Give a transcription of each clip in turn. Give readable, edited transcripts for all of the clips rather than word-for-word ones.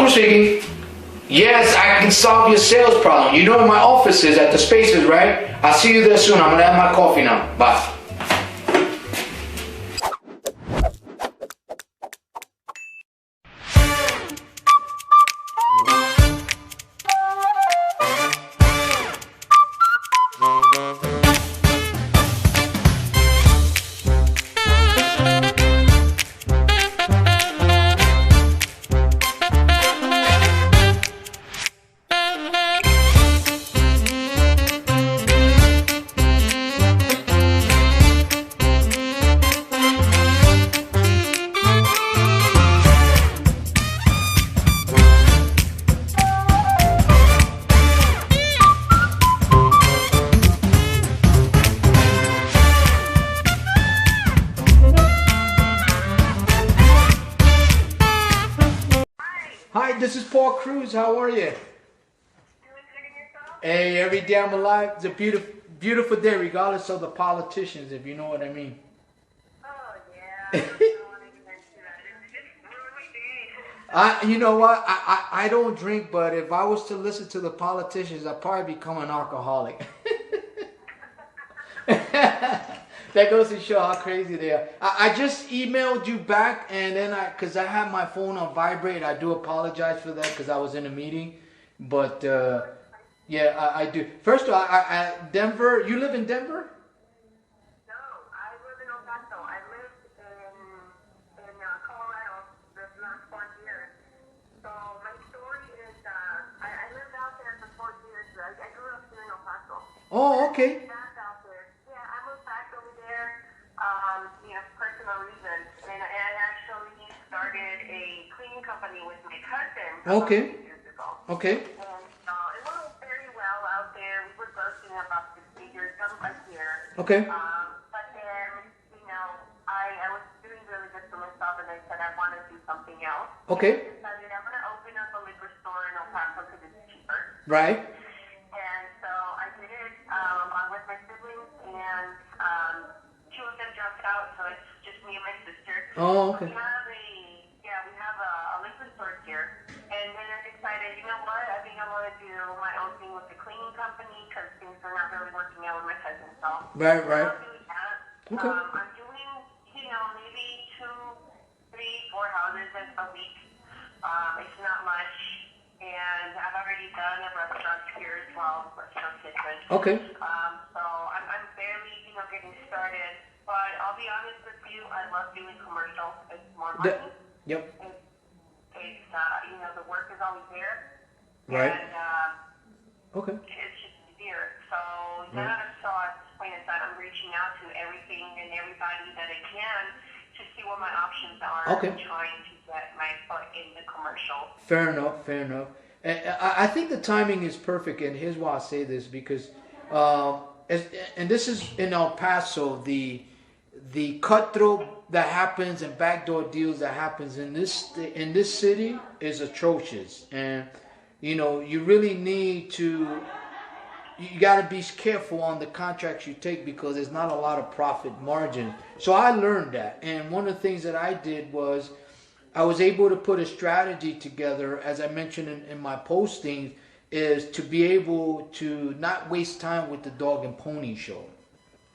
Cruz speaking. Yes, I can solve your sales problem. You know where my office is at the Spaces, right? I'll see you there soon. I'm gonna have my coffee now. Bye. Hi, this is Paul Cruz. How are you? Hey, every day I'm alive. It's a beautiful day, regardless of the politicians, if you know what I mean. Oh, yeah. You know what? I don't drink, but if I was to listen to the politicians, I'd probably become an alcoholic. That goes to show how crazy they are. I just emailed you back, and then because I have my phone on vibrate, I do apologize for that because I was in a meeting. But yeah, I do. First of all, Denver. You live in Denver? No, I live in El Paso. I lived in Colorado this last 4 years. So my story is I lived out there for 4 years. I grew up here in El Paso. Oh, okay. Personal reasons, and I actually started a cleaning company with my cousin Okay. 2 years ago. Okay. And it went very well out there. We were grossing about 6 figures a year. Okay. But then, I was doing really good for myself, and I said I want to do something else. Okay. I decided I'm going to open up a liquor store in El Paso because it's cheaper. Right. And so I did it with my siblings, and 2 of them dropped out, so it's just me and my sister. Oh, okay. We have a liquor store here, and then I decided, you know what, I think I want to do my own thing with the cleaning company because things are not really working out with my cousin. So Right. I'm doing that. Okay. I'm doing, maybe 2, 3, 4 houses a week. It's not much, and I've already done a restaurant here as well, restaurant kitchen. Okay. So I'm barely, getting started. But I'll be honest with you, I love doing commercials. It's more money. Yep. It's the work is always there. Right. And Okay. it's just easier. So now at this point in time, I'm reaching out to everything and everybody that I can to see what my options are. Okay. I'm trying to get my foot in the commercial. Fair enough. And I think the timing is perfect, and here's why I say this, because and this is in El Paso, the cutthroat that happens and backdoor deals that happens in this city is atrocious, and you really need to. You got to be careful on the contracts you take because there's not a lot of profit margin. So I learned that, and one of the things that I did was I was able to put a strategy together, as I mentioned in my posting, is to be able to not waste time with the dog and pony show.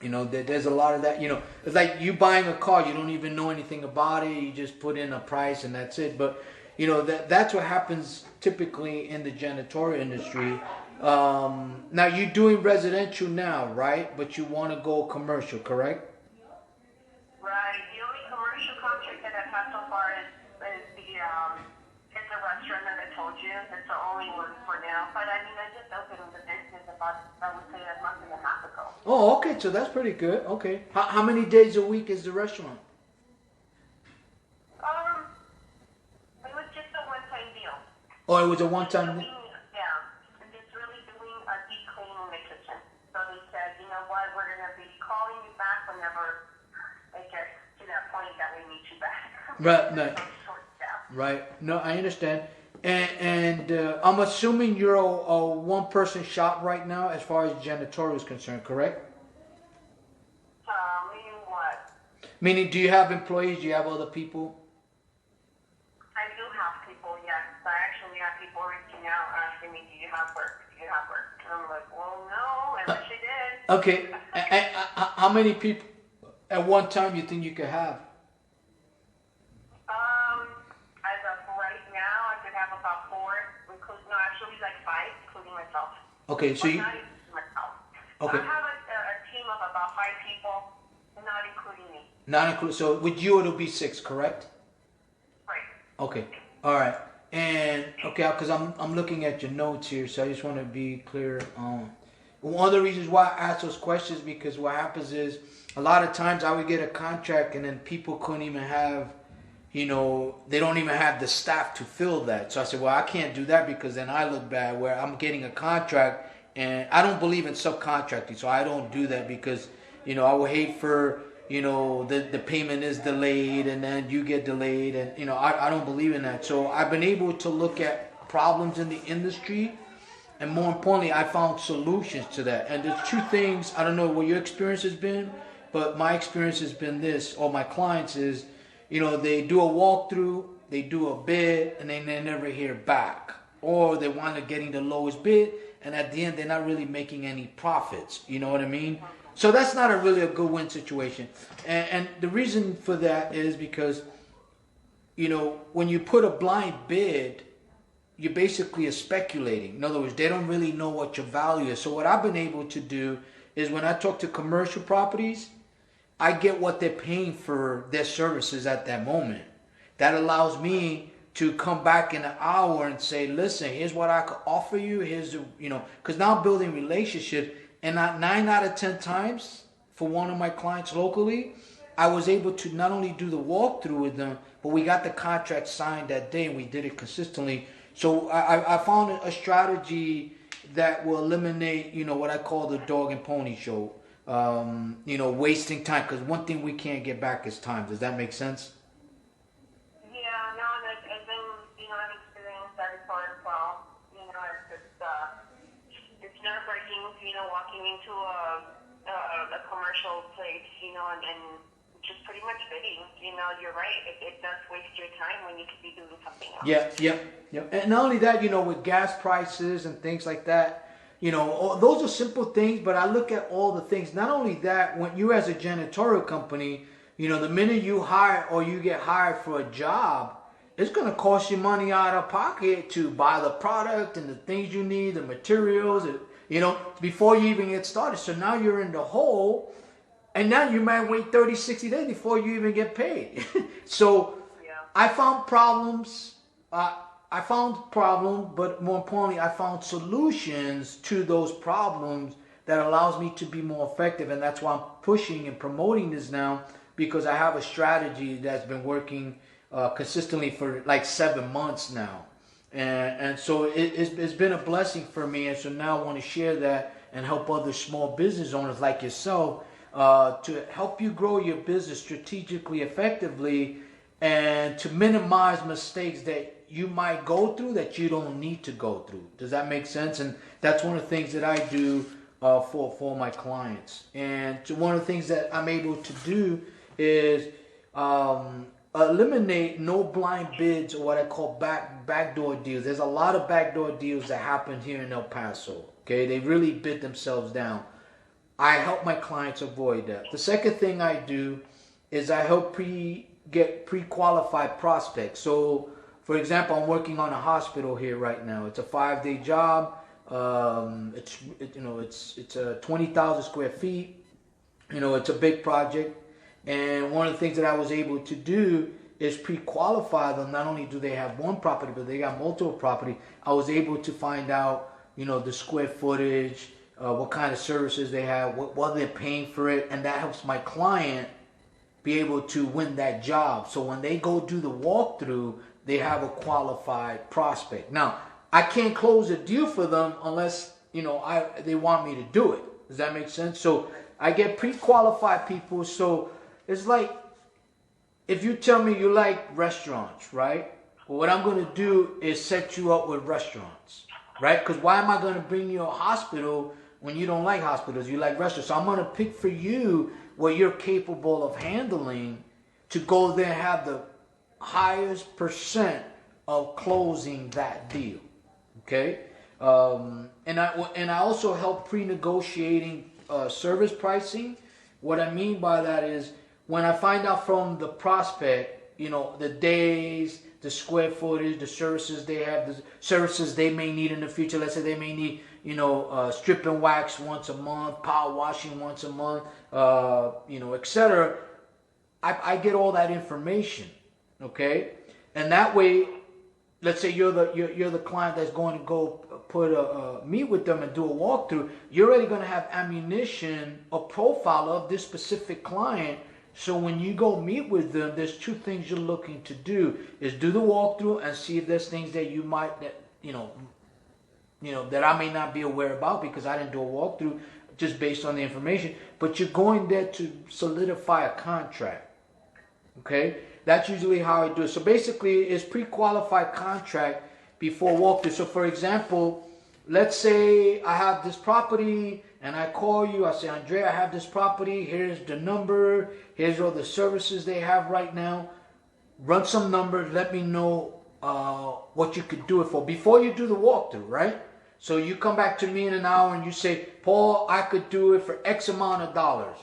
There's a lot of that. It's like you buying a car, you don't even know anything about it. You just put in a price and that's it. But that's what happens typically in the janitorial industry. Now you're doing residential now, right? But you want to go commercial, correct? Right. The only commercial contract that I've had so far is the restaurant that I told you. That's the only one for now. But I just opened the business about, I would say, a month and a half ago. Oh, okay. So that's pretty good. Okay. How many days a week is the restaurant? It was just a one-time deal. Oh, it was a one-time deal? Yeah. And just really doing a deep clean in the kitchen. So they said, you know what, we're going to be calling you back whenever it gets to that point that we need you back. Right. Right. No, I understand. And I'm assuming you're a one-person shop right now as far as janitorial is concerned, correct? Meaning what? Meaning, do you have employees? Do you have other people? I do have people, yes. I actually Okay. How many people at one time you think you could have? As of right now, I could have about four, including, no, actually like five, including myself. Okay, so Or you not including myself. okay. I have a team of about five people, not including me. Not include. So with you it'll be six, correct? Right. Okay. All right. And okay, because I'm looking at your notes here, so I just want to be clear. One of the reasons why I ask those questions because what happens is a lot of times I would get a contract and then people couldn't even have, they don't even have the staff to fill that. So I said, well, I can't do that because then I look bad. Where I'm getting a contract and I don't believe in subcontracting, so I don't do that because I would hate for the payment is delayed and then you get delayed and I don't believe in that. So I've been able to look at problems in the industry and more importantly I found solutions to that. And there's two things, I don't know what your experience has been, but my experience has been this, or my clients is, they do a walkthrough, they do a bid and then they never hear back, or they wind up getting the lowest bid and at the end they're not really making any profits, you know what I mean? So that's not really a good win situation. And the reason for that is because, when you put a blind bid, you're basically speculating. In other words, they don't really know what your value is. So what I've been able to do is when I talk to commercial properties, I get what they're paying for their services at that moment. That allows me to come back in an hour and say, listen, here's what I could offer you. Here's, because now I'm building relationships. And 9 out of 10 times for one of my clients locally, I was able to not only do the walkthrough with them, but we got the contract signed that day and we did it consistently. So I found a strategy that will eliminate, what I call the dog and pony show. Wasting time. Because one thing we can't get back is time. Does that make sense? Yeah, no, and then, I've experienced that as far as well. It's nerve-wracking, walking into a commercial place, and just pretty much bidding. You're right. It does waste your time when you could be doing something else. Yeah. And not only that, with gas prices and things like that, those are simple things, but I look at all the things. Not only that, when you as a janitorial company, the minute you hire or you get hired for a job, it's going to cost you money out of pocket to buy the product and the things you need, the materials, before you even get started. So now you're in the hole, and now you might wait 30, 60 days before you even get paid. So Yeah. I found problems. But more importantly, I found solutions to those problems that allows me to be more effective. And that's why I'm pushing and promoting this now, because I have a strategy that's been working consistently for like 7 months now. And so it's been a blessing for me. And so now I want to share that and help other small business owners like yourself to help you grow your business strategically, effectively, and to minimize mistakes that you might go through that you don't need to go through. Does that make sense? And that's one of the things that I do for my clients. And one of the things that I'm able to do is eliminate no blind bids, or what I call backdoor deals. There's a lot of backdoor deals that happen here in El Paso. Okay, they really bid themselves down. I help my clients avoid that. The second thing I do is I help get pre-qualified prospects. So, for example, I'm working on a hospital here right now. It's a 5-day job. It's a 20,000 square feet. It's a big project. And one of the things that I was able to do is pre-qualify them. Not only do they have one property, but they got multiple property. I was able to find out, the square footage, what kind of services they have, what they're paying for it, and that helps my client be able to win that job. So when they go do the walkthrough, they have a qualified prospect. Now, I can't close a deal for them unless, they want me to do it. Does that make sense? So I get pre-qualified people. So it's like, if you tell me you like restaurants, right? Well, what I'm going to do is set you up with restaurants, right? Because why am I going to bring you a hospital when you don't like hospitals? You like restaurants. So I'm going to pick for you what you're capable of handling to go there and have the highest percent of closing that deal. Okay? And I also help pre-negotiating service pricing. What I mean by that is when I find out from the prospect, the days, the square footage, the services they have, the services they may need in the future. Let's say they may need, strip and wax once a month, power washing once a month, etc. I get all that information, okay? And that way, let's say you're the client that's going to go meet with them and do a walkthrough. You're already going to have ammunition, a profile of this specific client. So when you go meet with them, there's two things you're looking to do: is do the walkthrough and see if there's things that that I may not be aware about because I didn't do a walkthrough, just based on the information. But you're going there to solidify a contract. Okay, that's usually how I do it. So basically, it's pre-qualified contract before walkthrough. So for example, let's say I have this property and I call you. I say, Andre, I have this property. Here's the number. Here's all the services they have right now. Run some numbers. Let me know what you could do it for before you do the walkthrough, right? So you come back to me in an hour and you say, Paul, I could do it for X amount of dollars.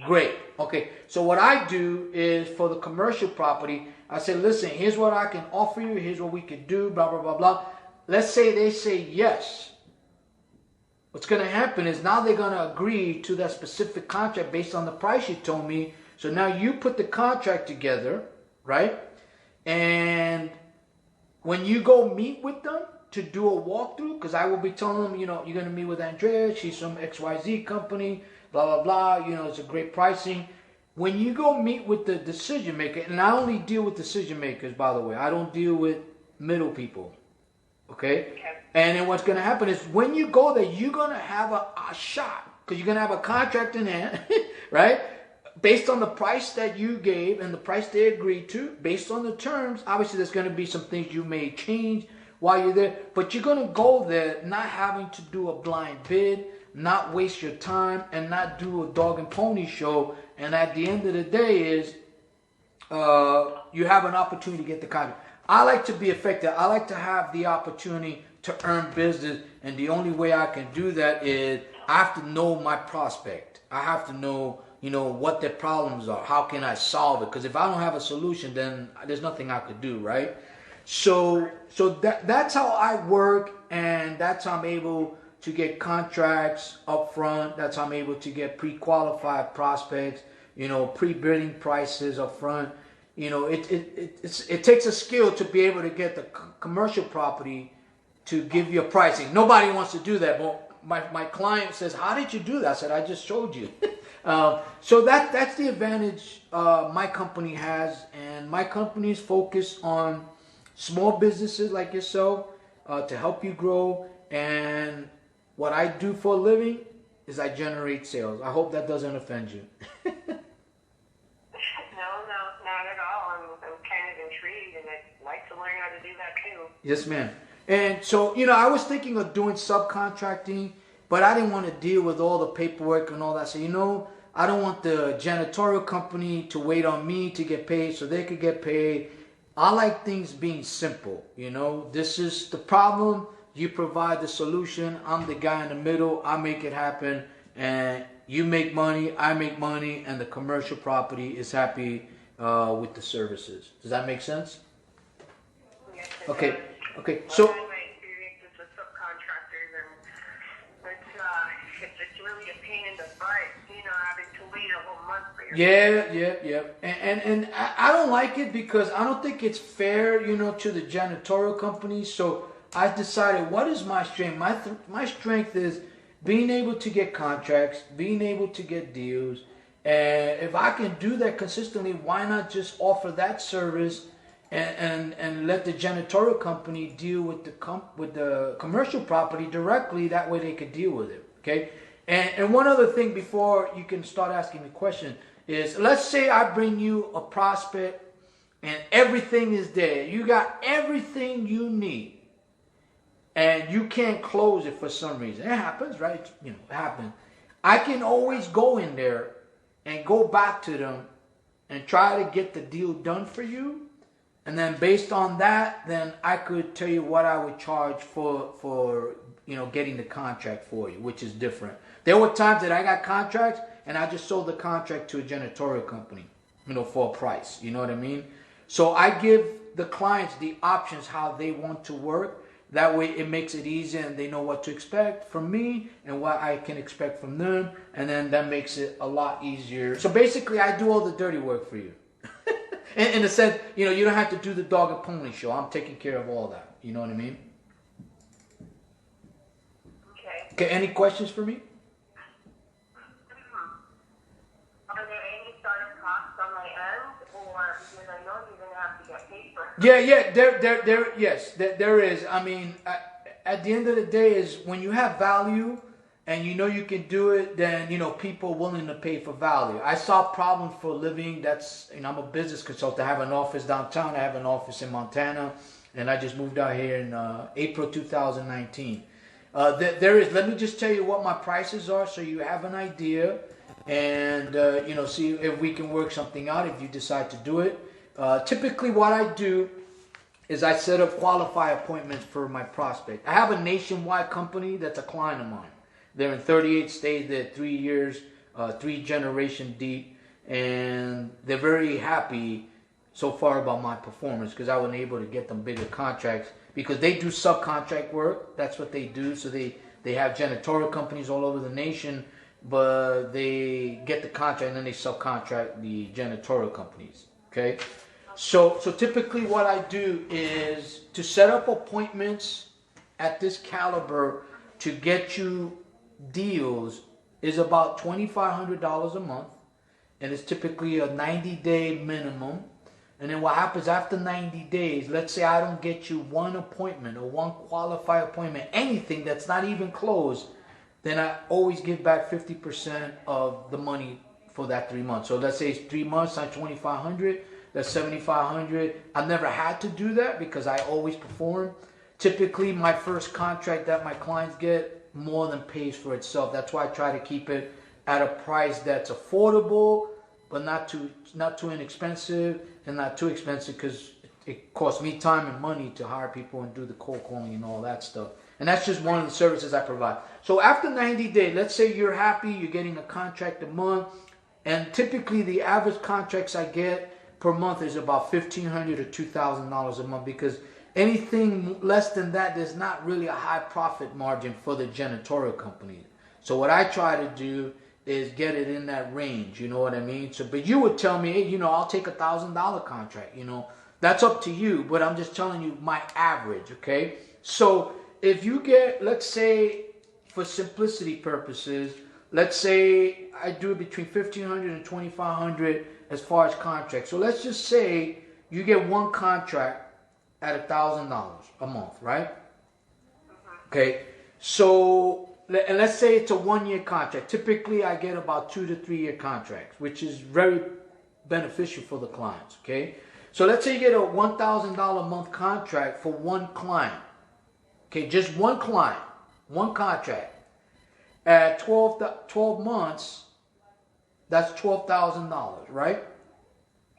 Great. Okay. So what I do is for the commercial property, I say, listen, here's what I can offer you. Here's what we could do, blah, blah, blah, blah. Let's say they say yes. What's going to happen is now they're going to agree to that specific contract based on the price you told me. So now you put the contract together, right? And when you go meet with them to do a walkthrough, because I will be telling them, you're going to meet with Andrea. She's from XYZ company, blah, blah, blah. It's a great pricing. When you go meet with the decision maker, and I only deal with decision makers, by the way. I don't deal with middle people. Okay? And then what's going to happen is when you go there, you're going to have a shot, because you're going to have a contract in hand, right? Based on the price that you gave and the price they agreed to, based on the terms. Obviously, there's going to be some things you may change while you're there, but you're going to go there not having to do a blind bid, not waste your time, and not do a dog and pony show. And at the end of the day is you have an opportunity to get the contract. I like to be effective. I like to have the opportunity to earn business, and the only way I can do that is I have to know my prospect. I have to know, what their problems are. How can I solve it? Because if I don't have a solution, then there's nothing I could do, right? So that's how I work, and that's how I'm able to get contracts up front. That's how I'm able to get pre-qualified prospects, pre-bidding prices up front. It takes a skill to be able to get the commercial property to give you a pricing. Nobody wants to do that. But my client says, how did you do that? I said, I just showed you. So that's the advantage my company has. And my company is focused on small businesses like yourself to help you grow. And what I do for a living is I generate sales. I hope that doesn't offend you. No, not at all. I'm kind of intrigued, and I'd like to learn how to do that too. Yes, ma'am. And so, I was thinking of doing subcontracting, but I didn't want to deal with all the paperwork and all that. So, I don't want the janitorial company to wait on me to get paid so they could get paid. I like things being simple. This is the problem. You provide the solution. I'm the guy in the middle. I make it happen. And you make money, I make money, and the commercial property is happy with the services. Does that make sense? Yes, Okay. Does. Okay. So. My experiences with subcontractors, and it's really a pain in the butt, having to wait a whole month for your Yeah. And I don't like it because I don't think it's fair, to the janitorial company. So I decided, what is my strength? My strength is being able to get contracts, being able to get deals. And if I can do that consistently, why not just offer that service and let the janitorial company deal with the commercial property directly? That way they could deal with it. Okay. And one other thing before you can start asking the question is, let's say I bring you a prospect and everything is there. You got everything you need. And you can't close it for some reason. It happens, right? It happens. I can always go in there and go back to them and try to get the deal done for you. And then based on that, then I could tell you what I would charge for getting the contract for you, which is different. There were times that I got contracts and I just sold the contract to a janitorial company, for a price. You know what I mean? So I give the clients the options how they want to work. That way it makes it easy and they know what to expect from me and what I can expect from them. And then that makes it a lot easier. So basically I do all the dirty work for you. in a sense, you don't have to do the dog and pony show. I'm taking care of all that. You know what I mean? Okay, any questions for me? Are there any startup costs on my end? Or, because I know you're going to have to get paid for it. Yes, there is. I mean, at the end of the day is when you have value and you can do it, then, people are willing to pay for value. I solve problems for a living. I'm a business consultant. I have an office downtown. I have an office in Montana. And I just moved out here in April 2019. Let me just tell you what my prices are so you have an idea and, see if we can work something out if you decide to do it. Typically what I do is I set up qualified appointments for my prospect. I have a nationwide company that's a client of mine. They're in 38 states, they're 3 years, 3 generation deep, and they're very happy so far about my performance because I was able to get them bigger contracts because they do subcontract work. That's what they do. So they have janitorial companies all over the nation, but they get the contract and then they subcontract the janitorial companies. Okay. So typically what I do is to set up appointments at this caliber to get you deals is about $2,500 a month, and it's typically a 90-day minimum. And then what happens after 90 days, let's say I don't get you one appointment or one qualified appointment, anything that's not even closed, then I always give back 50% of the money for that 3 months. So let's say it's 3 months times 2,500, that's 7,500. I've never had to do that because I always perform. Typically, my first contract that my clients get more than pays for itself. That's why I try to keep it at a price that's affordable, but not too inexpensive and not too expensive because it costs me time and money to hire people and do the cold calling and all that stuff. And that's just one of the services I provide. So after 90 days, let's say you're happy, you're getting a contract a month, and typically the average contracts I get per month is about $1,500 to $2,000 a month because anything less than that, there's not really a high profit margin for the janitorial company. So what I try to do is get it in that range, you know what I mean? So, but you would tell me, hey, I'll take $1,000 contract, that's up to you, but I'm just telling you my average, okay? So if you get, let's say, for simplicity purposes, let's say I do it between $1,500 and $2,500 as far as contracts. So let's just say you get one contract at $1,000 a month, right? Okay, so and let's say it's a 1-year contract. Typically, I get about 2 to 3 year contracts, which is very beneficial for the clients. Okay, so let's say you get a $1,000 a month contract for one client. Okay, just one client, one contract. At 12 months, that's $12,000, right?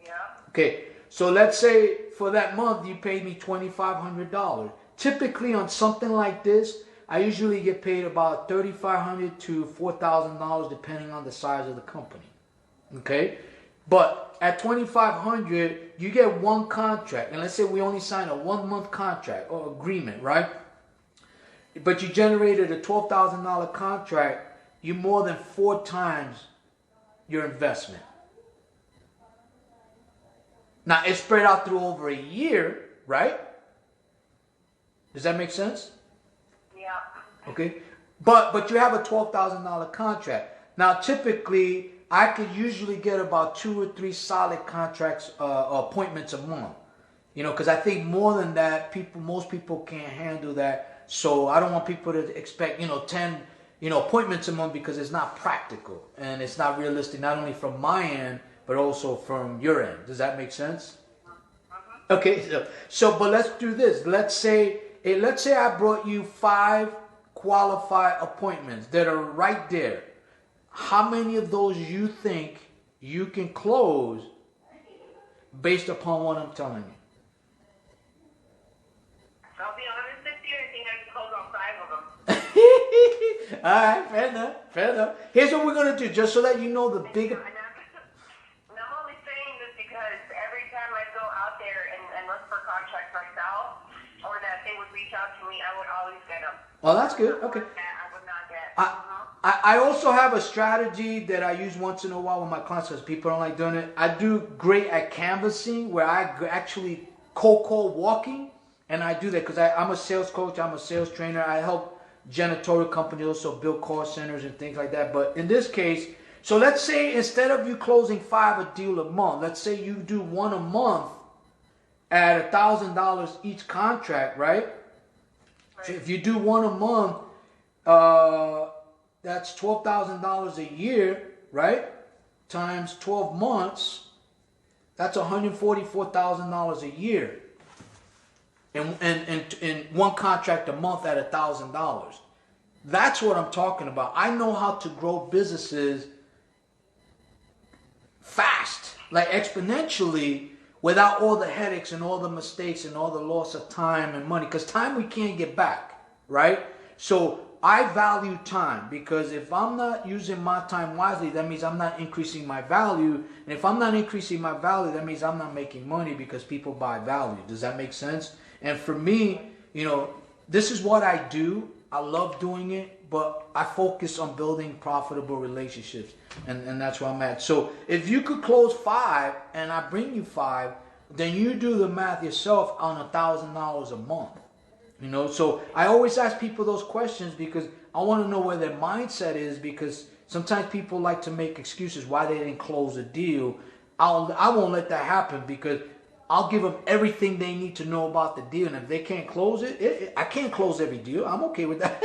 Yeah. Okay, so let's say for that month you paid me $2,500. Typically on something like this, I usually get paid about $3,500 to $4,000 depending on the size of the company. Okay, but at $2,500 you get one contract, and let's say we only sign a 1-month contract or agreement, right? But you generated a $12,000 contract, you more than 4 times your investment. Now it's spread out through over a year, right? Does that make sense? Yeah. Okay, but you have a $12,000 contract. Now typically I could usually get about 2 or 3 solid contracts appointments a month. Because I think more than that, most people can't handle that. So I don't want people to expect 10 appointments a month because it's not practical and it's not realistic, not only from my end but also from your end. Does that make sense? Okay, so but let's do this. Let's say I brought you 5 qualified appointments that are right there. How many of those you think you can close based upon what I'm telling you? I'll be honest with you, I think I can close all 5 of them. right, fair enough, fair enough. Here's what we're gonna do, just so that you know the big. And I'm only saying this because every time I go out there and look for contracts myself, or that they would reach out to me, I would always get them. Oh, that's good. Okay. That I would not get. I also have a strategy that I use once in a while with my clients because people don't like doing it. I do great at canvassing where I actually cold call walking, and I do that because I'm a sales coach, I'm a sales trainer. I help janitorial companies also build call centers and things like that. But in this case, so let's say instead of you closing 5 a deal a month, let's say you do 1 a month at $1,000 each contract, right? So if you do 1 a month, that's $12,000 a year, right? Times 12 months, that's $144,000 a year. In one contract a month at $1,000. That's what I'm talking about. I know how to grow businesses fast, like exponentially, without all the headaches and all the mistakes and all the loss of time and money. Because time we can't get back, right? So I value time, because if I'm not using my time wisely, that means I'm not increasing my value. And if I'm not increasing my value, that means I'm not making money, because people buy value. Does that make sense? And for me, this is what I do. I love doing it, but I focus on building profitable relationships. And that's where I'm at. So if you could close 5 and I bring you 5, then you do the math yourself on $1,000 a month. So I always ask people those questions because I want to know where their mindset is, because sometimes people like to make excuses why they didn't close a deal. I won't let that happen, because I'll give them everything they need to know about the deal. And if they can't close it, I can't close every deal. I'm okay with that,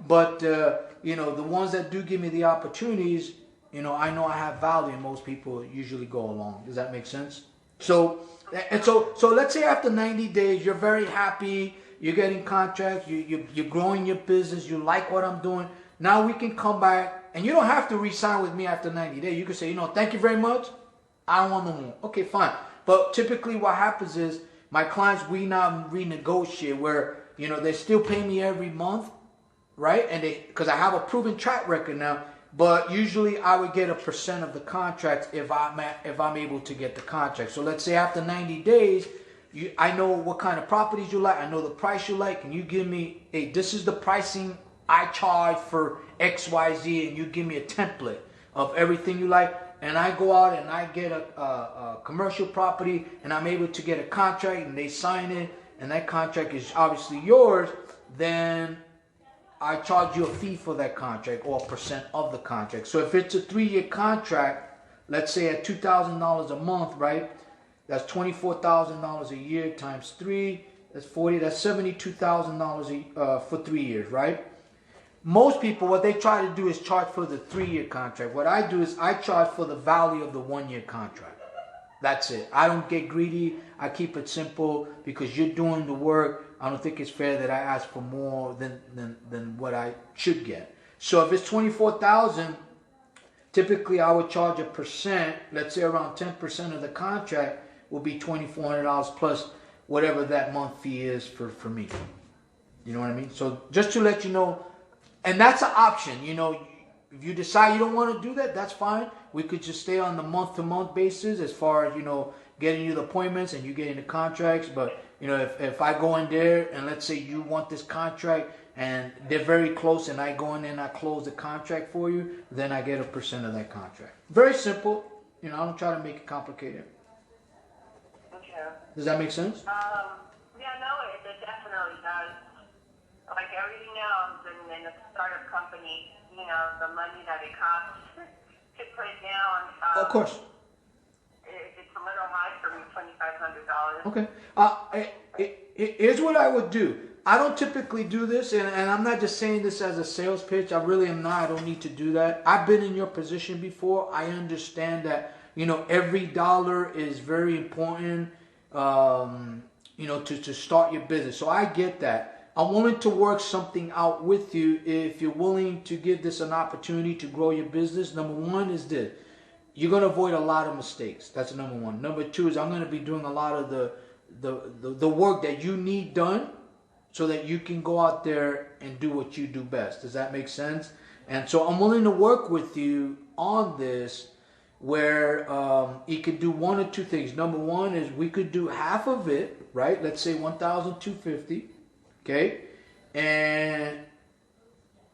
But, the ones that do give me the opportunities, I know I have value, and most people usually go along. Does that make sense? So let's say after 90 days, you're very happy. You're getting contracts, you're growing your business, you like what I'm doing. Now we can come back, and you don't have to re-sign with me after 90 days. You can say, thank you very much, I don't want no more. Okay, fine. But typically what happens is, my clients, we now renegotiate where, they still pay me every month, right? And because I have a proven track record now, but usually I would get a % of the contracts if I'm able to get the contract. So let's say after 90 days, I know what kind of properties you like. I know the price you like. And you give me, hey, this is the pricing I charge for XYZ. And you give me a template of everything you like. And I go out and I get a commercial property, and I'm able to get a contract, and they sign it, and that contract is obviously yours. Then I charge you a fee for that contract, or a % of the contract. So if it's a 3-year contract, let's say at $2,000 a month, right? That's $24,000 a year times 3. That's 40. That's $72,000 for 3 years, right? Most people, what they try to do is charge for the 3-year contract. What I do is I charge for the value of the 1-year contract. That's it. I don't get greedy. I keep it simple, because you're doing the work. I don't think it's fair that I ask for more than what I should get. So if it's $24,000, typically I would charge a %. Let's say around 10% of the contract will be $2,400 plus whatever that month fee is for me. You know what I mean? So just to let you know, and that's an option. If you decide you don't want to do that, that's fine. We could just stay on the month-to-month basis as far as, getting you the appointments and you getting the contracts. But, if I go in there and let's say you want this contract and they're very close, and I go in there and I close the contract for you, then I get a % of that contract. Very simple. I don't try to make it complicated. Okay. Does that make sense? Yeah, no, it definitely does. Like everything else in a startup company, the money that it costs to put down. Of course. It's a little high for me, $2,500. Okay. Here's what I would do. I don't typically do this, and I'm not just saying this as a sales pitch. I really am not. I don't need to do that. I've been in your position before. I understand that, every dollar is very important, to start your business. So I get that. I'm willing to work something out with you if you're willing to give this an opportunity to grow your business. Number 1 is this. You're going to avoid a lot of mistakes. That's number 1. Number 2 is I'm going to be doing a lot of the work that you need done, so that you can go out there and do what you do best. Does that make sense? And so I'm willing to work with you on this, where you could do one or two things. Number one is we could do half of it, right? Let's say 1,250, okay? And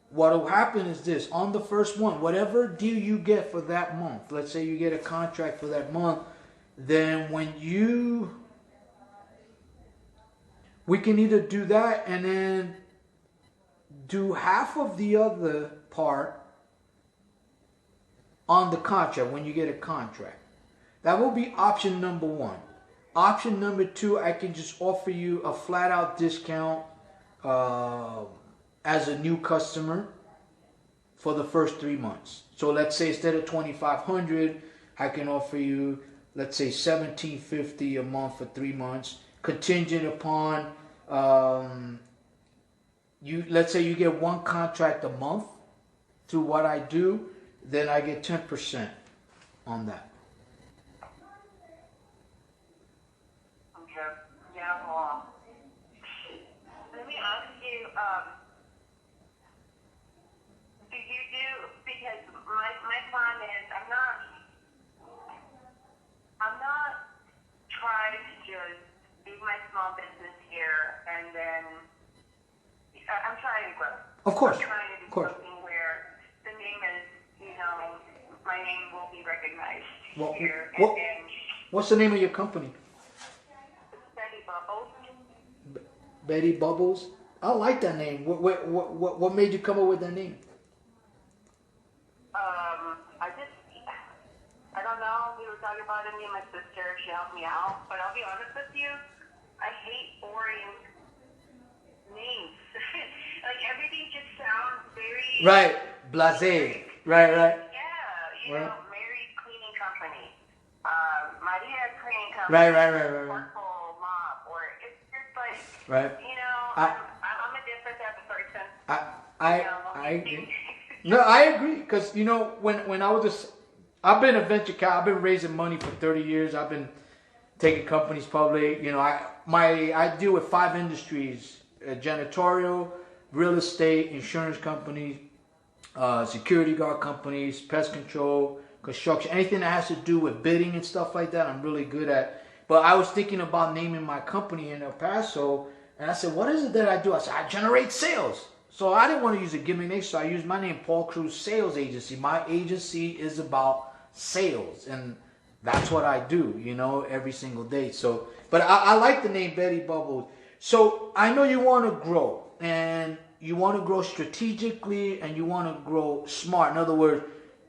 what will happen is this: on the first one, whatever deal you get for that month, let's say you get a contract for that month, then we can either do that and then do half of the other part on the contract when you get a contract. That will be option number one. Option number two, I can just offer you a flat out discount as a new customer for the first 3 months. So let's say instead of $2,500, I can offer you, let's say $1,750 a month for 3 months, contingent upon let's say you get one contract a month through what I do, then I get 10% on that. Okay. Yeah, well, let me ask you, do you do, because my plan is, I'm not trying to just do my small business here and then, I'm trying to grow. Of course. I'm trying to do something where the name is, my name will be recognized here. And what's the name of your company? it's Betty Bubbles. Betty Bubbles? I like that name. What made you come up with that name? I don't know. We were talking about it, me and my sister. She helped me out. But I'll be honest with you, I hate boring names. Like everything just sounds very... Right. Blasé. Right. Yeah. Mary Cleaning Company. Maria Cleaning Company. Right. Purple Mop. Or it's just like... Right. I'm a different type of person. I agree. No, I agree. Because, when I was I've been a venture capital. I've been raising money for 30 years. I've been taking companies public. I deal with 5 industries: janitorial, real estate, insurance companies, security guard companies, pest control, construction, anything that has to do with bidding and stuff like that. I'm really good at. But I was thinking about naming my company in El Paso, and I said, "What is it that I do?" I said, "I generate sales." So I didn't want to use a gimmick name, so I used my name, Paul Cruz Sales Agency. My agency is about sales, and that's what I do, every single day. So, but I like the name Betty Bubbles. So I know you want to grow, and you want to grow strategically, and you want to grow smart. In other words,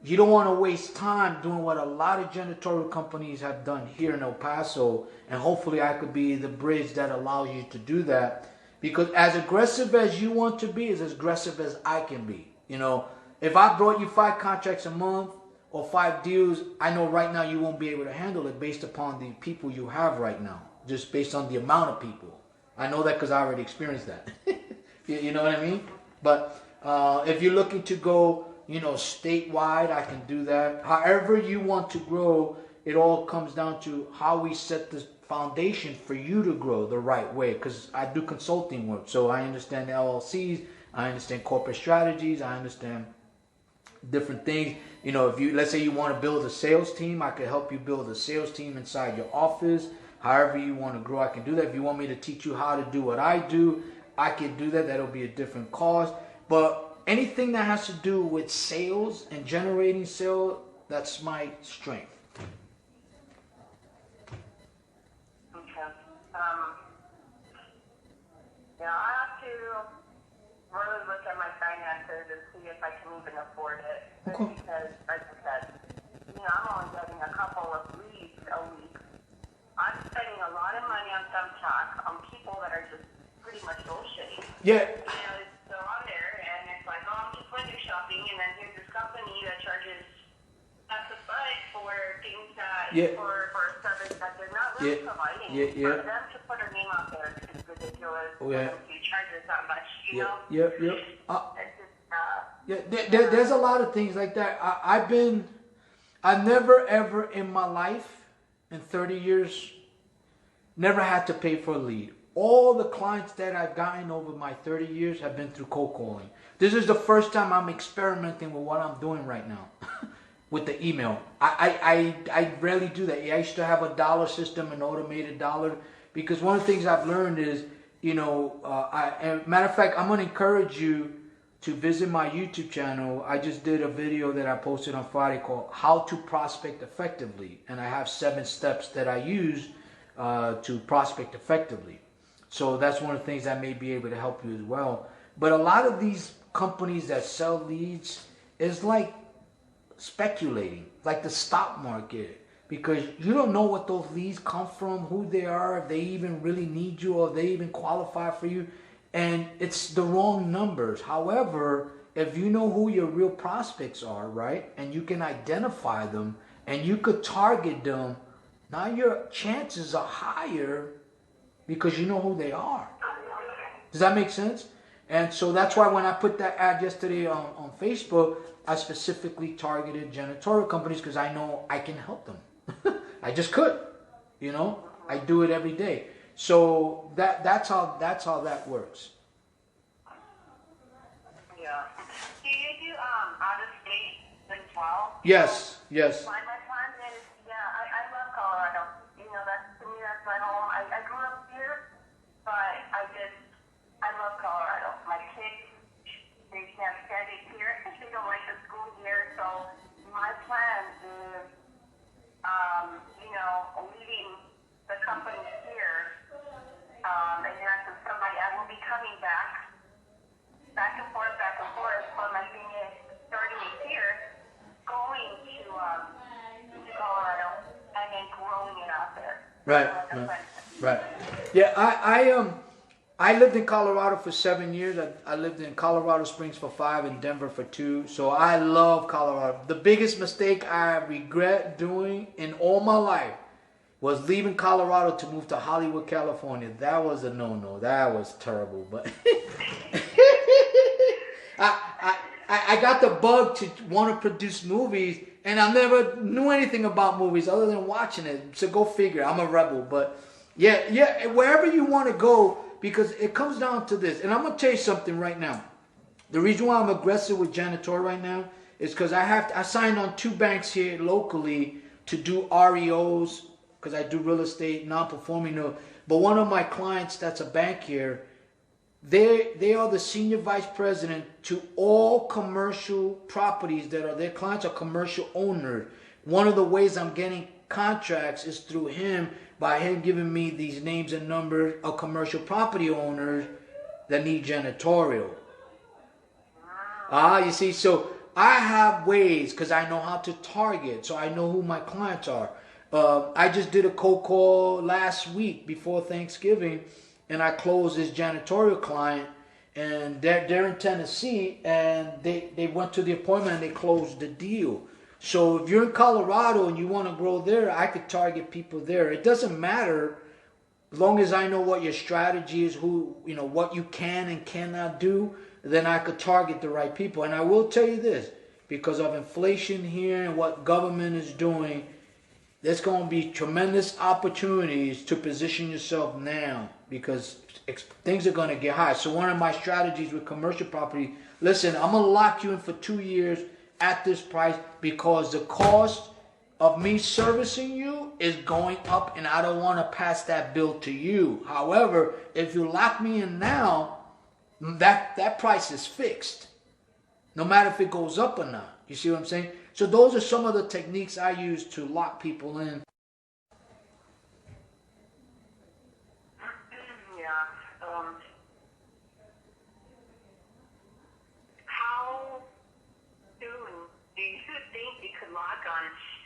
you don't want to waste time doing what a lot of janitorial companies have done here in El Paso, and hopefully I could be the bridge that allows you to do that. Because as aggressive as you want to be is as aggressive as I can be. If I brought you 5 contracts a month or 5 deals, I know right now you won't be able to handle it based upon the people you have right now, just based on the amount of people. I know that because I already experienced that. You know what I mean? But if you're looking to go, statewide, I can do that. However you want to grow, it all comes down to how we set the foundation for you to grow the right way. Because I do consulting work, so I understand LLCs, I understand corporate strategies, I understand different things. If let's say you want to build a sales team, I can help you build a sales team inside your office. However you want to grow, I can do that. If you want me to teach you how to do what I do, I can do that. That'll be a different cost. But anything that has to do with sales and generating sales, that's my strength. Okay. I have to really look at my finances and see if I can even afford it. Okay. Because, like I said, I'm only getting a couple of leads a week. I'm spending a lot of money on Thumbtack on people that are just pretty much bullshitting. Yeah. So on there, and it's like, I'm just window shopping, and then here's this company that charges at the site for things that, for a service that they're not really providing. For them to put a name out there is ridiculous. For them to charge us that much, It's just, there's a lot of things like that. I've never ever in my life, in 30 years, never had to pay for a lead. all the clients that I've gotten over my 30 years have been through cold calling. This is the first time I'm experimenting with what I'm doing right now with the email. I rarely do that. I used to have a dollar system, an automated dollar, because one of the things I've learned is, matter of fact, I'm going to encourage you to visit my YouTube channel. I just did a video that I posted on Friday called How to Prospect Effectively. And I have 7 steps that I use to prospect effectively. So that's one of the things that may be able to help you as well. But a lot of these companies that sell leads is like speculating, like the stock market, because you don't know what those leads come from, who they are, if they even really need you, or if they even qualify for you. And it's the wrong numbers. However, if you know who your real prospects are, right, and you can identify them and you could target them, now your chances are higher because you know who they are. Does that make sense? And so that's why when I put that ad yesterday on Facebook, I specifically targeted janitorial companies because I know I can help them. I just could, I do it every day. So that's how that works. Yeah. Do you do out of state as well? Yes. My plan is, I love Colorado. To me that's my home. I grew up here, but I love Colorado. My kids, they can't stand it here. They don't like the school here. So my plan is, leading the company here. And then I will be coming back and forth. But my thing is, starting it here, going to Colorado, and then growing it out there. Right. Yeah, I lived in Colorado for 7 years. I lived in Colorado Springs for 5 and Denver for 2. So I love Colorado. The biggest mistake I regret doing in all my life was leaving Colorado to move to Hollywood, California. That was a no-no. That was terrible. But I got the bug to want to produce movies, and I never knew anything about movies other than watching it. So go figure. I'm a rebel. But yeah, wherever you want to go, because it comes down to this. And I'm going to tell you something right now. The reason why I'm aggressive with janitor right now is because I signed on 2 banks here locally to do REOs, because I do real estate, non-performing. But one of my clients that's a bank here, they are the senior vice president to all commercial properties that are their clients are commercial owners. One of the ways I'm getting contracts is through him, by him giving me these names and numbers of commercial property owners that need janitorial. You see, so I have ways because I know how to target, so I know who my clients are. I just did a cold call last week before Thanksgiving, and I closed this janitorial client, and they're in Tennessee, and they went to the appointment and they closed the deal. So if you're in Colorado and you want to grow there, I could target people there. It doesn't matter as long as I know what your strategy is, what you can and cannot do, then I could target the right people. And I will tell you this, because of inflation here and what government is doing, there's going to be tremendous opportunities to position yourself now, because things are going to get high. So one of my strategies with commercial property, listen, I'm going to lock you in for 2 years at this price, because the cost of me servicing you is going up, and I don't want to pass that bill to you. However, if you lock me in now, that price is fixed, no matter if it goes up or not. You see what I'm saying? So those are some of the techniques I use to lock people in. How soon do you think you could lock on?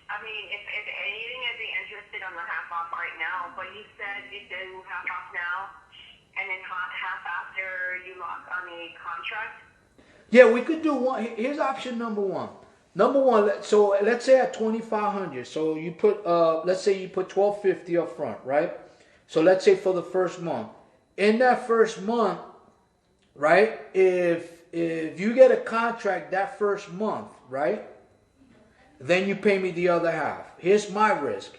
I mean, if anything, I'd be interested on the half off right now, but you said you do half off now, and then half after you lock on a contract? Yeah, we could do one. Here's option number one. So let's say at $2,500. So you put, let's say you put $1,250 up front, right? So let's say for the first month. In that first month, right? If you get a contract that first month, right? Then you pay me the other half. Here's my risk.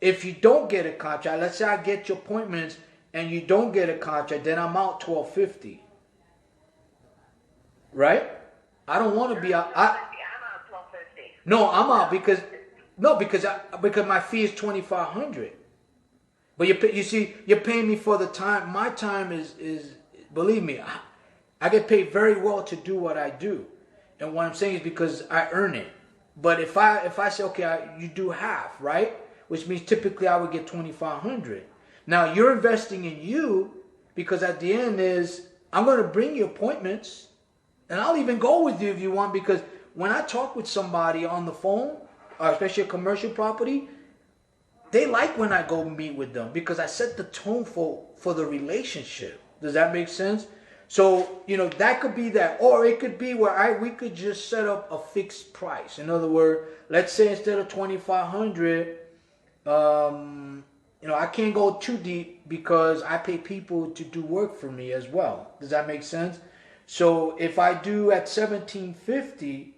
If you don't get a contract, let's say I get your appointments and you don't get a contract, then I'm out $1,250. Right? I don't want to be out. I'm out $1,250. No, I'm out because my fee is $2,500. But you see, you're paying me for the time. My time is believe me, I get paid very well to do what I do, and what I'm saying is because I earn it. But if I say okay, you do half, right? Which means typically I would get $2,500. Now you're investing in you because at the end is I'm going to bring you appointments, and I'll even go with you if you want, because when I talk with somebody on the phone, especially a commercial property, they like when I go meet with them because I set the tone for the relationship. Does that make sense? So, that could be that. Or it could be where we could just set up a fixed price. In other words, let's say instead of $2,500, I can't go too deep because I pay people to do work for me as well. Does that make sense? So if I do at $1,750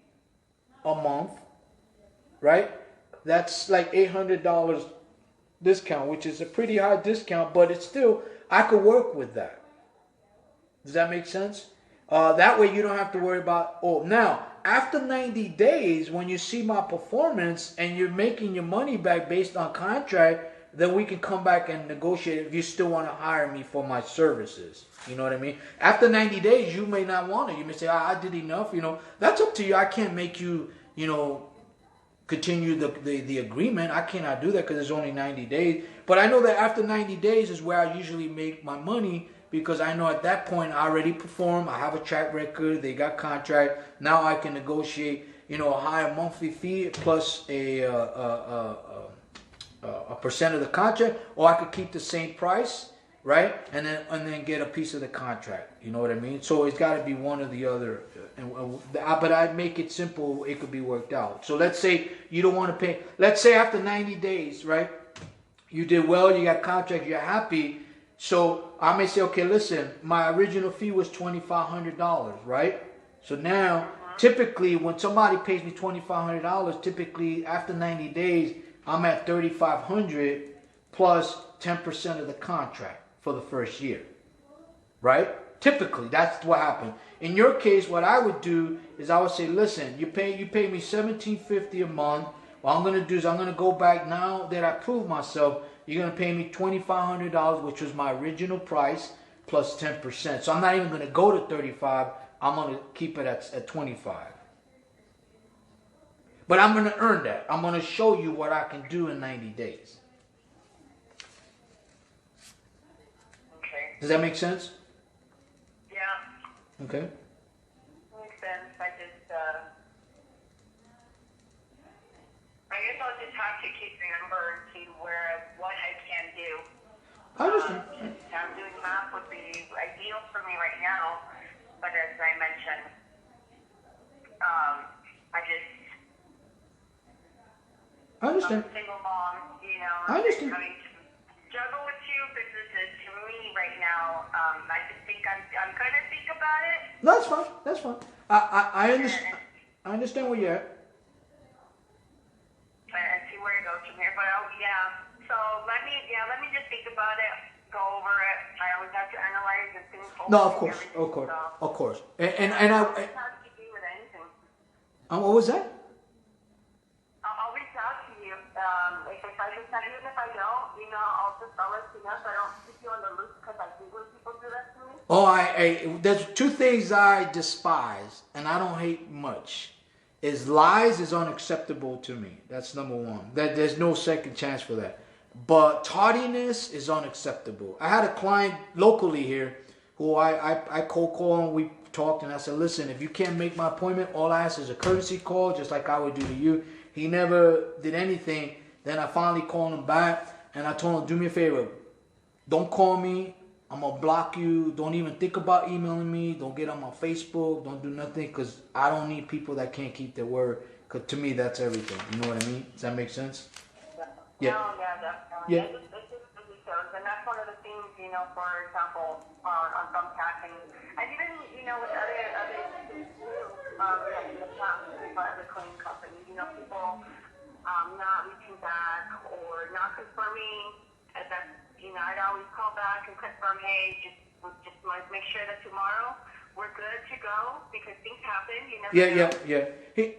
a month, right? That's like $800 discount, which is a pretty high discount, but it's still, I could work with that. Does that make sense? That way you don't have to worry about, now, after 90 days, when you see my performance and you're making your money back based on contract, then we can come back and negotiate if you still want to hire me for my services. You know what I mean? After 90 days, you may not want it. You may say, I did enough. That's up to you. I can't make you, continue the agreement. I cannot do that because it's only 90 days. But I know that after 90 days is where I usually make my money, because I know at that point I already perform. I have a track record. They got contract. Now I can negotiate, a higher monthly fee plus a percent of the contract, or I could keep the same price, right? And then get a piece of the contract. You know what I mean? So it's got to be one or the other. But I make it simple. It could be worked out. So let's say you don't want to pay. Let's say after 90 days, right? You did well. You got contract. You're happy. So I may say, okay, listen, my original fee was $2,500, right? So now, typically, when somebody pays me $2,500, typically after 90 days, I'm at $3,500 plus 10% of the contract for the first year, right? Typically, that's what happened. In your case, what I would do is I would say, listen, you pay me $1,750 a month. What I'm going to do is I'm going to go back now that I proved myself. You're going to pay me $2,500, which was my original price, plus 10%. So I'm not even going to go to $35. I'm going to keep it at $25. But I'm going to earn that. I'm going to show you what I can do in 90 days. Okay. Does that make sense? Yeah. Okay. Makes sense. I guess I'll just have to keep the number and see what I can do. I understand. Doing math would be ideal for me right now, but as I mentioned, I understand. I'm a single mom, I understand. Having to juggle with two businesses to me right now. I just think I'm gonna think about it. No, that's fine. That's fine. I understand. I understand where you're at. And see where it goes from here. But so let me just think about it, go over it. I always have to analyze and think. No, of course. And I. What was that? I'll reach out to you. If I decide, even if I don't, I'll let you know so I don't keep you on the loop, because I hate when people do that to me. There's two things I despise, and I don't hate much. Lies is unacceptable to me. That's number one. There's no second chance for that. But tardiness is unacceptable. I had a client locally here who I cold call, and we talked, and I said, listen, if you can't make my appointment, all I ask is a courtesy call, just like I would do to you. He never did anything. Then I finally called him back, and I told him, do me a favor. Don't call me. I'm going to block you. Don't even think about emailing me. Don't get on my Facebook. Don't do nothing, because I don't need people that can't keep their word. Because to me, that's everything. You know what I mean? Does that make sense? Yeah. No, yeah, definitely. Yeah. It's just details. And that's one of the things, for example, on thumbtack, and even, with other things too, in the past, with other cleaning companies, people not reaching back or not confirming. That's, I'd always call back and confirm, hey, just make sure that tomorrow we're good to go because things happen. You never know. Yeah. Hey,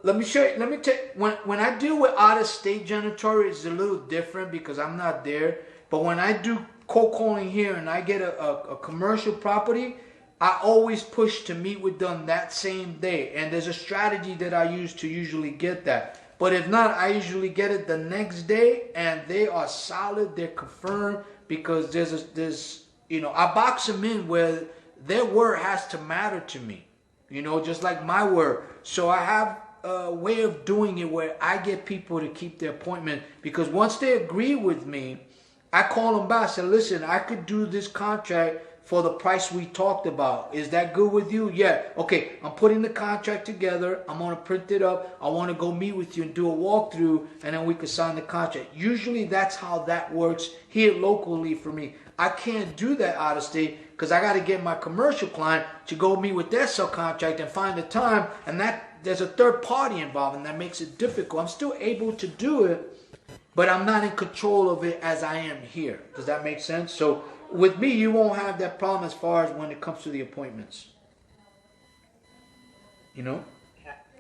let me show you. Let me tell you, when I deal with out-of-state janitorial, it's a little different because I'm not there. But when I do cold calling here and I get a commercial property, I always push to meet with them that same day. And there's a strategy that I use to usually get that. But if not, I usually get it the next day, and they are solid. They're confirmed because there's I box them in where their word has to matter to me, just like my word. So I have a way of doing it where I get people to keep their appointment because once they agree with me, I call them back and say, listen, I could do this contract for the price we talked about. Is that good with you? Yeah. Okay, I'm putting the contract together. I'm going to print it up. I want to go meet with you and do a walkthrough, and then we can sign the contract. Usually that's how that works here locally for me. I can't do that out of state because I got to get my commercial client to go meet with their subcontract and find the time, and that there's a third party involved, and that makes it difficult. I'm still able to do it, but I'm not in control of it as I am here. Does that make sense? So with me, you won't have that problem as far as when it comes to the appointments.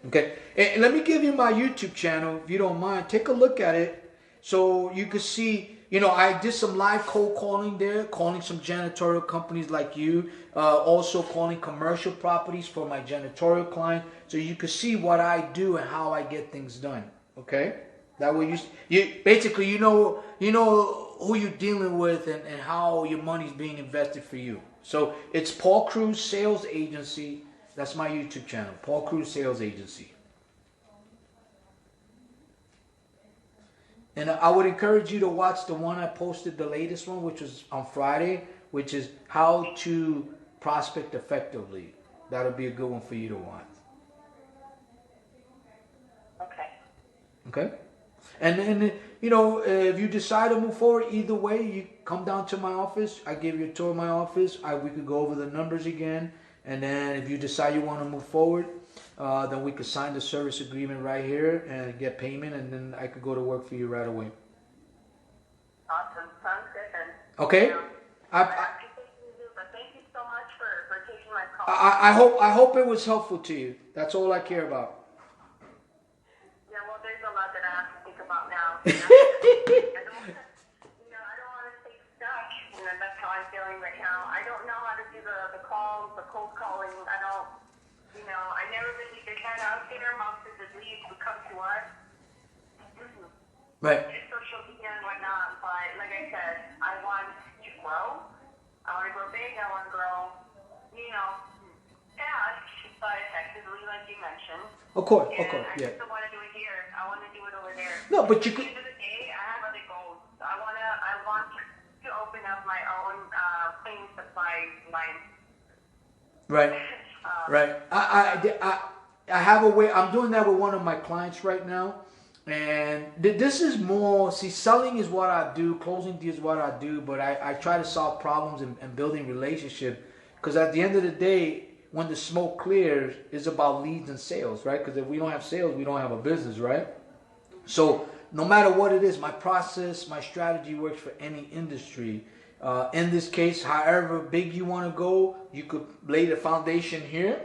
Okay. And let me give you my YouTube channel, if you don't mind. Take a look at it so you can see, I did some live cold calling there, calling some janitorial companies like you, also calling commercial properties for my janitorial client, so you can see what I do and how I get things done. Okay? That way you basically you know who you're dealing with and how your money's being invested for you. So it's Paul Cruz Sales Agency. That's my YouTube channel, Paul Cruz Sales Agency. And I would encourage you to watch the one I posted, the latest one, which was on Friday, which is how to prospect effectively. That'll be a good one for you to watch. Okay? And then, if you decide to move forward, either way, you come down to my office. I give you a tour of my office. We could go over the numbers again. And then if you decide you want to move forward, then we could sign the service agreement right here and get payment. And then I could go to work for you right away. Awesome. Sounds good then. Okay? Thank you so much for taking my call. I hope it was helpful to you. That's all I care about. There's a lot that I have to think about now. I don't want to stay stuck. That's how I'm feeling right now. I don't know how to do the calls, the cold calling. I never really did that out there. Most of the leads would come to us. Right. Social media and whatnot. But like I said, I want to grow. I want to grow big. I want to grow, fast, but effectively, like you mentioned. Of course, I yeah. just don't want to do it here. I want to do it over there. No, but you could. At the end of the day, I have other goals. I want to open up my own cleaning supply line. Right. Right. I have a way. I'm doing that with one of my clients right now, and this is more. See, selling is what I do. Closing deals is what I do. But I try to solve problems and building relationship. Because at the end of the day, when the smoke clears, it's about leads and sales, right? Because if we don't have sales, we don't have a business, right? So no matter what it is, my process, my strategy works for any industry. In this case, however big you want to go, you could lay the foundation here.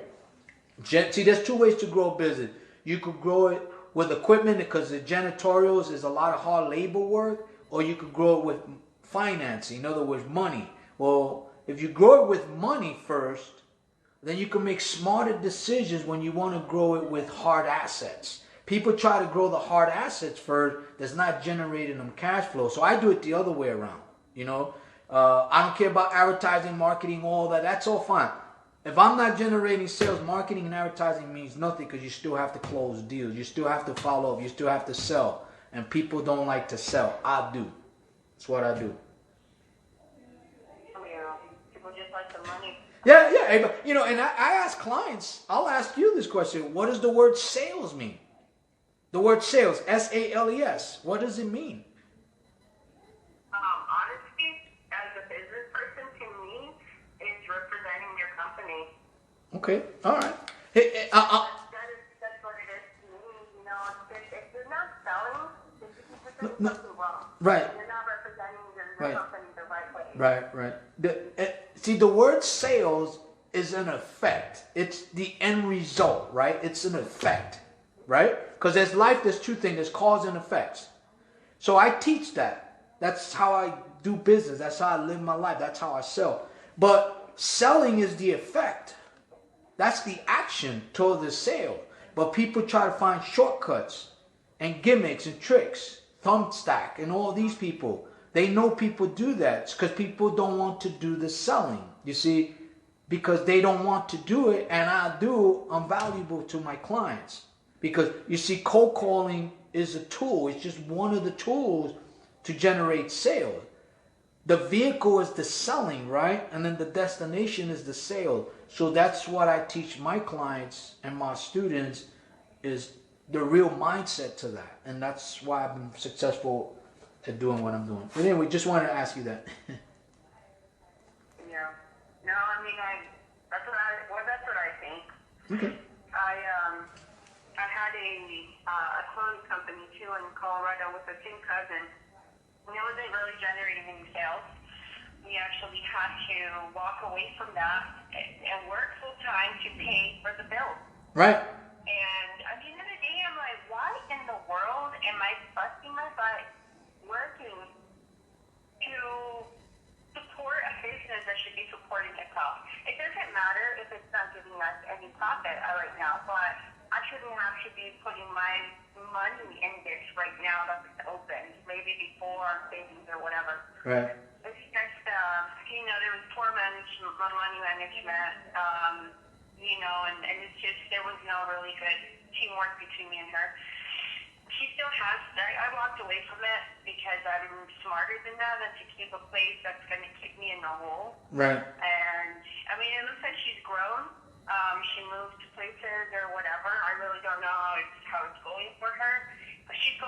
See, there's two ways to grow a business. You could grow it with equipment because the janitorials is a lot of hard labor work, or you could grow it with financing, in other words, money. Well, if you grow it with money first, then you can make smarter decisions when you want to grow it with hard assets. People try to grow the hard assets first that's not generating them cash flow. So I do it the other way around, I don't care about advertising, marketing, all that. That's all fine. If I'm not generating sales, marketing and advertising means nothing because you still have to close deals. You still have to follow up. You still have to sell. And people don't like to sell. I do. That's what I do. People just like the money. Yeah. But, and I ask clients, I'll ask you this question. What does the word sales mean? The word sales, S-A-L-E-S. What does it mean? Honestly, as a business person, to me, it's representing your company. Okay, all right. Hey, That's what it is to me. If you're not selling, you're doing something wrong. Right. You're not representing your company the right Right, right. See, the word sales is an effect. It's the end result, right? It's an effect, right? Because there's life, there's two things, there's cause and effects. So I teach that. That's how I do business. That's how I live my life. That's how I sell. But selling is the effect. That's the action toward the sale. But people try to find shortcuts and gimmicks and tricks. Thumbstack and all these people. They know people do that because people don't want to do the selling. You see, because they don't want to do it, and I do, I'm valuable to my clients. Because you see, cold calling is a tool. It's just one of the tools to generate sales. The vehicle is the selling, right? And then the destination is the sale. So that's what I teach my clients and my students is the real mindset to that. And that's why I've been successful at doing what I'm doing. But anyway, just wanted to ask you that. Yeah. No, I mean, that's what I think. Okay. I had a clothing company too in Colorado with a same cousin. And it wasn't really generating any sales. We actually had to walk away from that and work full time to pay for the bills. Right. And at the end of the day, I'm like, why in the world am I busting my butt working to support a business that should be supporting itself? It doesn't matter if it's not giving us any profit right now, but I shouldn't have to be putting my money in this right now that it's open, maybe before savings or whatever. Right. It's just, there was poor management, money management, and it's just, there was no really good teamwork between me and her. She still has, I walked away from it because I'm smarter than that and to keep a place that's going to keep me in the hole. Right. And, I mean, it looks like she's grown. She moved to places or whatever. I really don't know how it's going for her. But she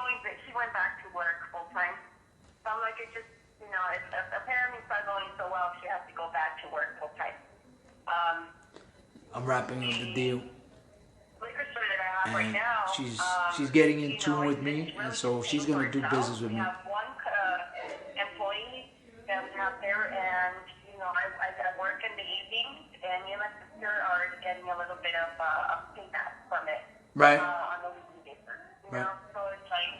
went back to work full time. So I'm like, it's just, apparently it's not going so well. She has to go back to work full time. I'm wrapping up the deal. Liquor store that I have right And now. she's getting in tune with me, it's really and so she's going to do business with we me. have one employee that we have there, and I work in the evenings, and me and my sister are getting a little bit of payback from it. Right. On a weekly basis. Right. So it's like,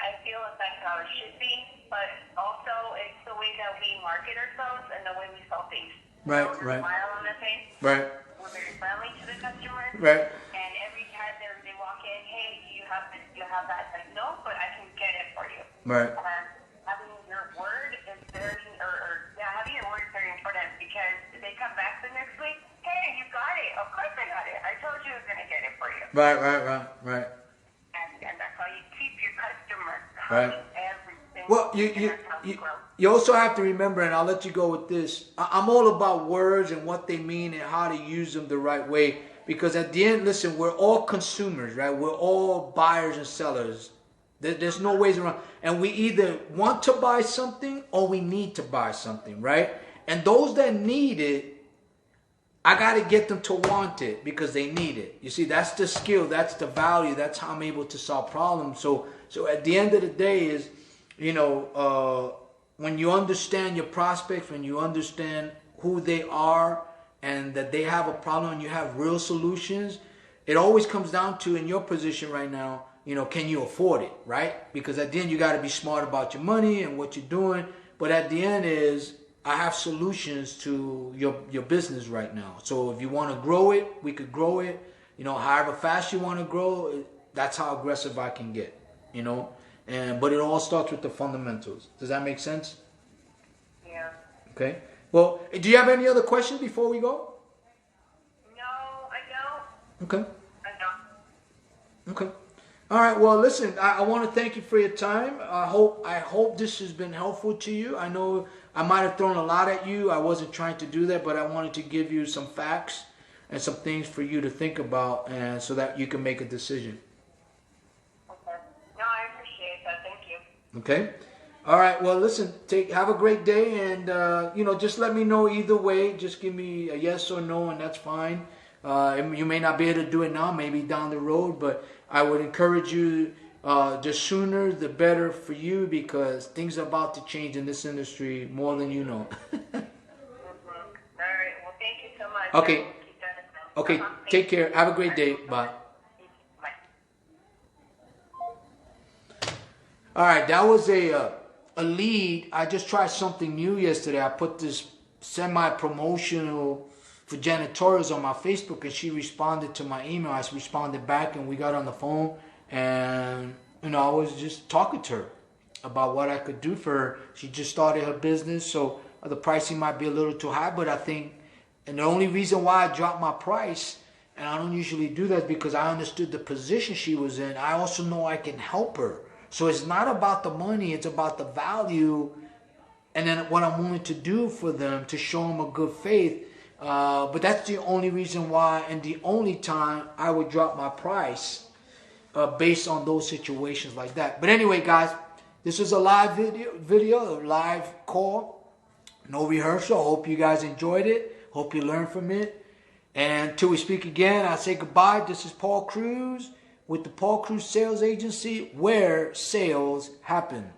I feel like that's how it should be, but also it's the way that we market ourselves and the way we sell things. Right, With a right. smile on their face. Right. We're very friendly to the customers. Right. And every time they walk in, hey, do you have this, do you have that? Like, no, but I can get it for you. Right. And having your word is having your word is very important because they come back the next week, hey, you got it. Of course I got it. I told you I was going to get it for you. Right. And that's how you keep your customers Right. every single Well, week, and that's how you grow. you also have to remember, and I'll let you go with this. I'm all about words and what they mean and how to use them the right way. Because at the end, listen, we're all consumers, right? We're all buyers and sellers. There's no ways around. And we either want to buy something or we need to buy something, right? And those that need it, I got to get them to want it because they need it. You see, that's the skill. That's the value. That's how I'm able to solve problems. So at the end of the day is, when you understand your prospects, when you understand who they are and that they have a problem and you have real solutions, it always comes down to, in your position right now, can you afford it, right? Because at the end, you got to be smart about your money and what you're doing. But at the end is, I have solutions to your business right now. So if you want to grow it, we could grow it. However fast you want to grow, that's how aggressive I can get, But it all starts with the fundamentals. Does that make sense? Yeah. Okay. Well, do you have any other questions before we go? No, I don't. Okay. I don't. Okay. All right. Well, listen, I want to thank you for your time. I hope this has been helpful to you. I know I might have thrown a lot at you. I wasn't trying to do that, but I wanted to give you some facts and some things for you to think about, and so that you can make a decision. Okay. No, I appreciate that. Thank you. Okay. All right. Well, listen. Have a great day, and just let me know either way. Just give me a yes or no, and that's fine. You may not be able to do it now, maybe down the road, but I would encourage you the sooner the better for you, because things are about to change in this industry more than you know. All right. Well, thank you so much. Okay. I will keep that in mind. Okay, Thank take you. care. Have a great day. Bye. Bye. All right, that was a lead. I just tried something new yesterday. I put this semi-promotional for janitorials on my Facebook, and she responded to my email. I responded back, and we got on the phone, and I was just talking to her about what I could do for her. She just started her business, so the pricing might be a little too high, but I think, and the only reason why I dropped my price, and I don't usually do that, because I understood the position she was in. I also know I can help her. So it's not about the money, it's about the value, and then what I'm willing to do for them to show them a good faith. But that's the only reason why, and the only time I would drop my price based on those situations like that. But anyway, guys, this is a live video, a live call, no rehearsal. I hope you guys enjoyed it. Hope you learned from it. And until we speak again, I say goodbye. This is Paul Cruz with the Paul Cruz Sales Agency, where sales happen.